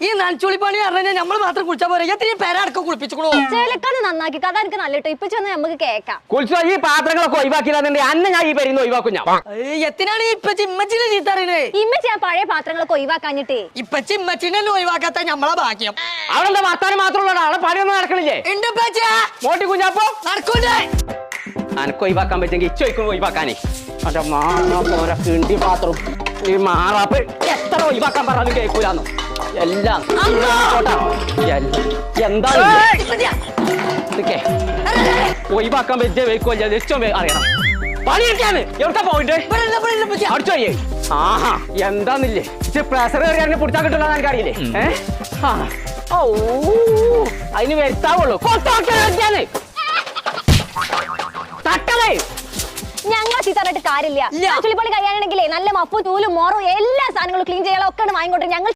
ഈ നനച്ചുളി പണി പറഞ്ഞാൽ നമ്മൾ മാത്രം കുളിച്ചാൽ പോരെ എത്രയും പേരടക്കം കുളിപ്പിച്ചോളൂ ചേലക്കാന്ന് നന്നാക്കി കഥ എനിക്ക് നല്ലിട്ടോ ഇപ്പൊ ചെന്ന് നമുക്ക് കേക്കാം കുളിച്ചോ ഈ പാത്രങ്ങളൊക്കെ ഒഴിവാക്കിയില്ലാന്നുണ്ടെങ്കിൽ അന്ന് ഞാൻ ഈ പേരുന്ന് ഒഴിവാക്കും ഞാൻ എത്തിനാണ് ഇപ്പൊ ചിമ്മച്ചിനെ ചീത്ത അറിയണേ ഇമ്മച്ചി ആ പഴയ പാത്രങ്ങളൊക്കെ ഒഴിവാക്കാഞ്ഞിട്ടേ ഇപ്പൊ ചിമ്മച്ചിനെ ഒഴിവാക്കാത്ത നമ്മളെ ഭാഗ്യം അവിടെ വർത്താനം മാത്രമുള്ള ആളെ പണിയൊന്നും നടക്കണില്ലേ എന്റെ മോട്ടി കുഞ്ഞാപ്പോ നടക്കൂലേ അനക്ക് ഒഴിവാക്കാൻ പറ്റുമെങ്കിൽ ഇച്ചൊഴിക്കും ഒഴിവാക്കാനേ അതെ മാറാ പോരാ കിണ്ടി പാത്രം ഈ മാറാപ്പ് എത്ര ഒഴിവാക്കാൻ പറഞ്ഞാലും കേൾക്കൂലെന്നു എല്ലാം എന്താ ഇതൊക്കെ ഒഴിവാക്കാൻ പറ്റിയ വെക്കുമല്ല ലക്ഷം അറിയണം പണിയൊക്കെയാണ് എവിടെ പോയിട്ട് അടിച്ചോയ്യേ ആഹാ എന്താന്നില്ലേ പ്രഷർ കയറി പിടിച്ചാൽ കിട്ടുന്ന എനിക്ക് അറിയില്ലേ ഓ അതിന് വരുത്താവുള്ളൂ തട്ടതേ ഞങ്ങൾ ചീത്തറിട്ട് കാര്യമില്ല ചുളിപ്പണി കഴിയാണെങ്കിലേ നല്ല മപ്പും തൂലും മോറും എല്ലാ സാധനങ്ങളും ക്ലീൻ ചെയ്യാനൊക്കെ വാങ്ങിക്കൊണ്ടേ ഞങ്ങൾ